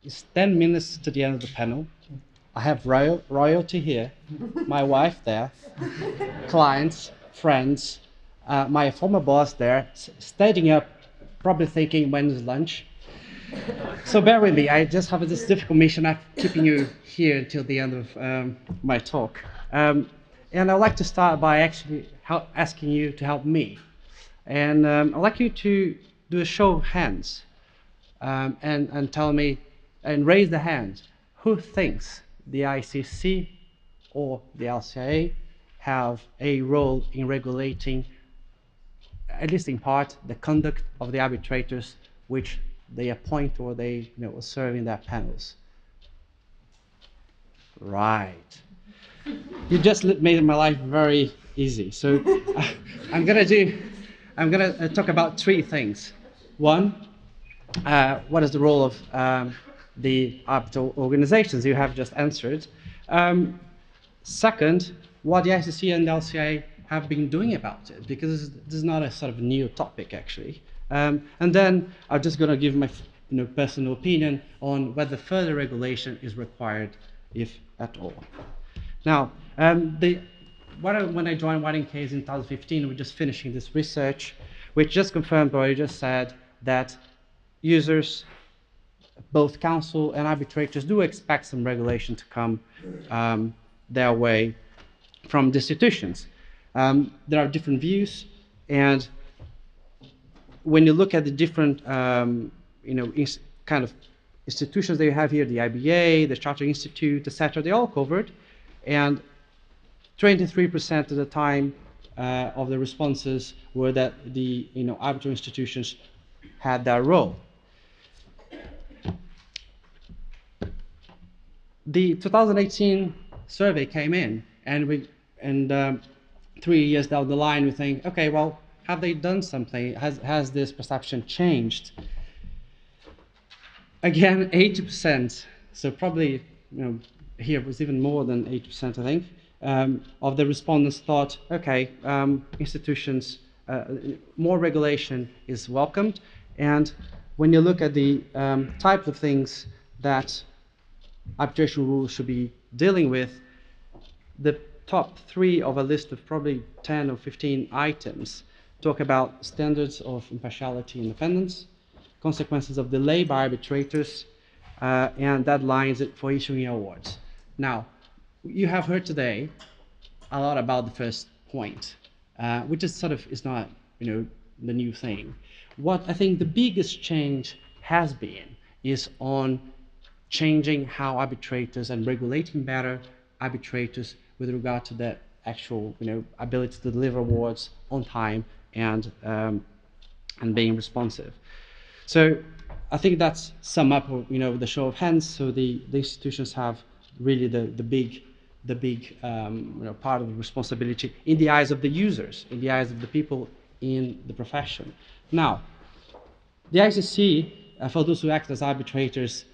It's 10 minutes to the end of the panel. I have royalty here, my wife there, clients, friends, my former boss there, standing up, probably thinking, when's lunch? So bear with me, I just have this difficult mission of keeping you here until the end of my talk. And I'd like to start by actually asking you to help me. And I'd like you to do a show of hands and tell me, and raise the hand, who thinks the ICC or the LCIA have a role in regulating, at least in part, the conduct of the arbitrators which they appoint or they serve in their panels. Right. You just made my life very easy. So I'm gonna talk about three things. One, what is the role of the arbitral organizations? You have just answered. Second, what the ICC and the LCA have been doing about it, because this is not a sort of new topic actually. And then I'm just going to give my personal opinion on whether further regulation is required, if at all. Now, when I joined Whiting Case in 2015, we're just finishing this research, which just confirmed what I just said, that users, both counsel and arbitrators, do expect some regulation to come their way from the institutions. There are different views, and when you look at the different kind of institutions that you have here, the IBA, the Charter Institute, etc., they're all covered, and 23% of the time of the responses were that the arbitral institutions had that role. The 2018 survey came in, and 3 years down the line, we think, okay, well, have they done something? Has this perception changed? Again, 80%. So probably, here was even more than 80%, I think, of the respondents thought, okay, institutions, more regulation is welcomed. And when you look at the type of things that arbitration rules should be dealing with, the top 3 of a list of probably 10 or 15 items talk about standards of impartiality and independence, consequences of delay by arbitrators, and deadlines for issuing awards. Now, you have heard today a lot about the first point, which is not the new thing. What I think the biggest change has been is on changing how arbitrators and regulating better arbitrators with regard to that actual ability to deliver awards on time and being responsive. So I think that's sum up the show of hands. So the institutions have really the big part of the responsibility in the eyes of the users, in the eyes of the people in the profession. Now, the ICC, for those who act as arbitrators,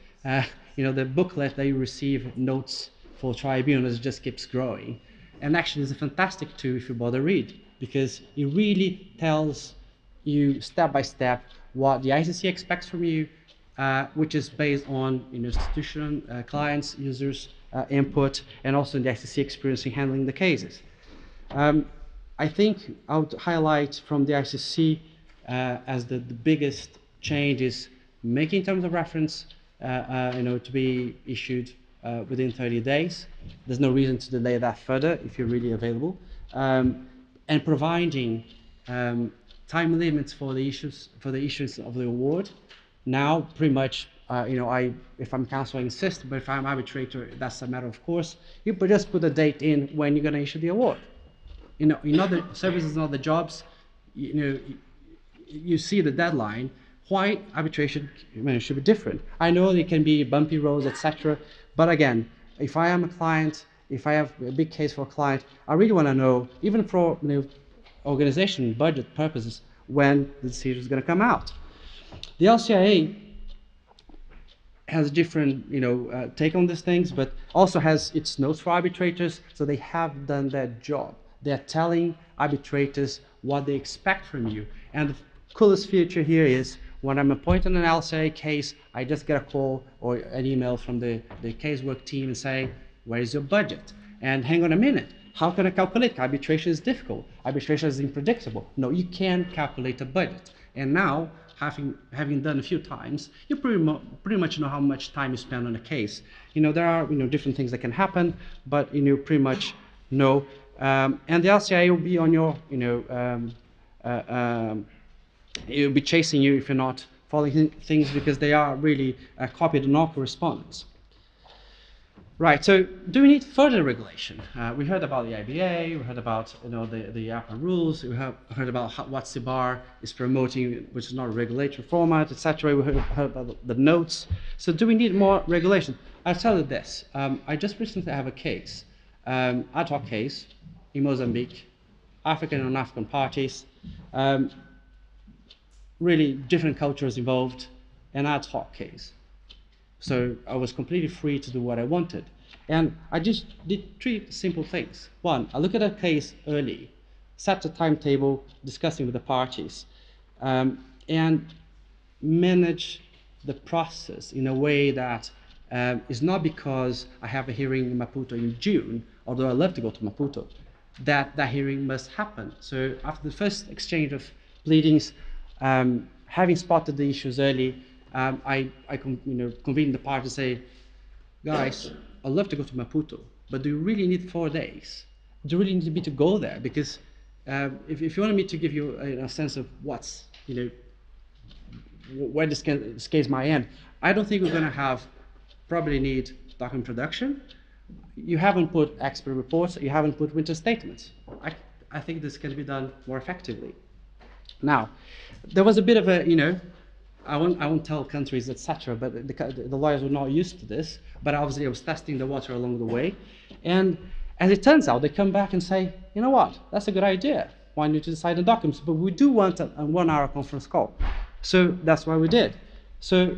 the booklet that you receive, notes for tribunals, just keeps growing. And actually, it's a fantastic tool if you bother read, because it really tells you step by step what the ICC expects from you, which is based on institution, clients, users, input, and also the ICC experience in handling the cases. I think I would highlight from the ICC as the biggest change is making terms of reference to be issued within 30 days. There's no reason to delay that further if you're really available. And providing time limits for the issuance of the award. Now, pretty much, if I'm counsel, I insist, but if I'm arbitrator, that's a matter of course. You just put a date in when you're going to issue the award. In other services and other jobs, you see the deadline. Why arbitration should be different? I know there can be bumpy roads, etc. But again, if I am a client, if I have a big case for a client, I really want to know, even for organization budget purposes, when the decision is going to come out. The LCIA has a different take on these things, but also has its notes for arbitrators, so they have done their job. They're telling arbitrators what they expect from you. And the coolest feature here is When I'm appointed an LCA case, I just get a call or an email from the casework team and say, where is your budget? And hang on a minute, how can I calculate? Arbitration is difficult. Arbitration is unpredictable. No, you can calculate a budget. And now, having done a few times, you pretty much know how much time you spend on a case. There are different things that can happen, but pretty much know. And the LCA will be on your it'll be chasing you if you're not following things, because they are really copied in all correspondence. Right, so do we need further regulation? We heard about the IBA, we heard about the APA rules, we have heard about what CBAR is promoting, which is not a regulatory format, etc. We heard about the notes. So do we need more regulation? I'll tell you this. I just recently have a case, ad hoc case in Mozambique, African and non-African parties, really different cultures involved, an ad hoc case. So I was completely free to do what I wanted. And I just did 3 simple things. 1, I look at a case early, set a timetable, discussing with the parties, and manage the process in a way that is not because I have a hearing in Maputo in June, although I love to go to Maputo, that hearing must happen. So after the first exchange of pleadings, having spotted the issues early, I convene the party and say, guys, I'd love to go to Maputo, but do you really need 4 days? Do you really need me to go there? Because if you want me to give you a sense of what's, where this case might end, I don't think we're going to probably need document production. You haven't put expert reports, you haven't put witness statements. I think this can be done more effectively. Now, there was a bit of a, I won't tell countries, etc., but the lawyers were not used to this, but obviously I was testing the water along the way. And as it turns out, they come back and say, you know what, that's a good idea. Why don't you decide the documents? But we do want a 1-hour conference call. So that's what we did. So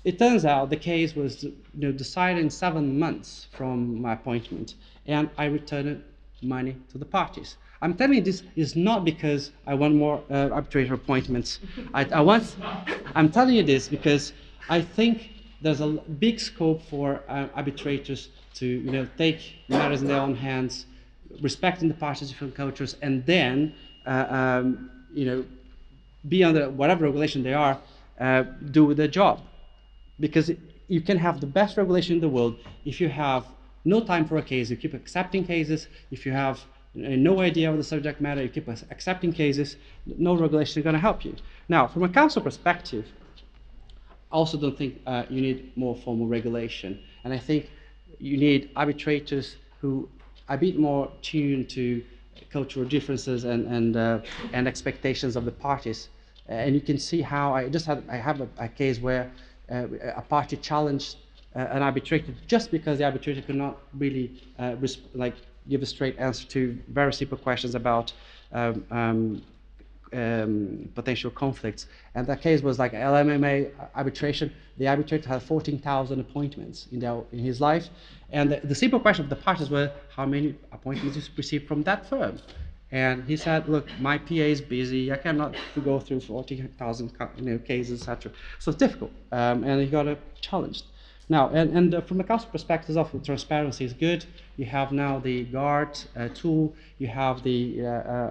it turns out the case was decided in 7 months from my appointment, and I returned money to the parties. I'm telling you this is not because I want more arbitrator appointments. I'm telling you this because I think there's a big scope for arbitrators to take matters in their own hands, respecting the parties' different cultures, and then be under whatever regulation they are, do their job. Because you can have the best regulation in the world if you have no time for a case, you keep accepting cases. If you have no idea of the subject matter, you keep accepting cases, no regulation is going to help you. Now, from a council perspective, I also don't think you need more formal regulation. And I think you need arbitrators who are a bit more tuned to cultural differences and expectations of the parties. And you can see how I have a case where a party challenged an arbitrator just because the arbitrator could not really give a straight answer to very simple questions about potential conflicts. And that case was like LMMA arbitration. The arbitrator had 14,000 appointments in his life. And the simple question of the parties were, how many appointments did you receive from that firm? And he said, look, my PA is busy. I cannot go through 40,000 cases, etc. So it's difficult. And he got challenged. Now, and from the council perspective, transparency is good. You have now the guard tool. You have the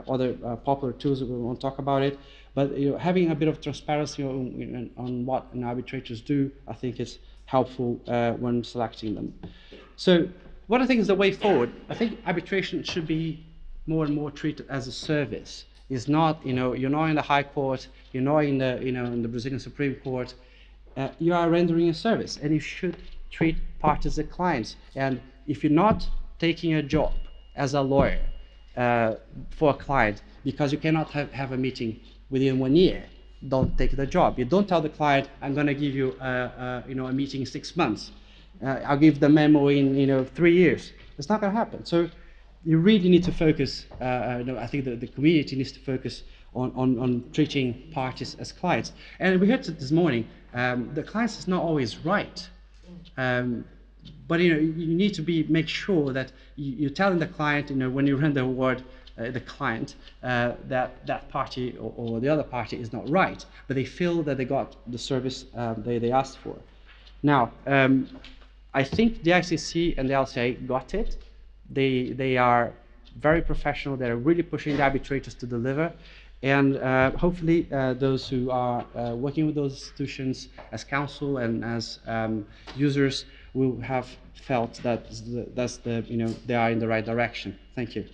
other popular tools. We won't talk about it. But having a bit of transparency on what arbitrators do, I think is helpful when selecting them. So what I think is the way forward, I think arbitration should be more and more treated as a service. It's not, you're not in the High Court, you're not in the, in the Brazilian Supreme Court. You are rendering a service, and you should treat parties as clients. And if you're not taking a job as a lawyer for a client because you cannot have a meeting within 1 year, don't take the job. You don't tell the client, I'm going to give you a meeting in 6 months. I'll give the memo in 3 years. It's not going to happen. So you really need to focus. I think the community needs to focus on treating parties as clients. And we heard this morning, the client is not always right. But you need to make sure that you're telling the client, when you run the award, the client, that party or the other party is not right, but they feel that they got the service they asked for. Now, I think the ICC and the LCA got it. They are very professional. They're really pushing the arbitrators to deliver. And hopefully those who are working with those institutions as counsel and as users will have felt that they are in the right direction. Thank you.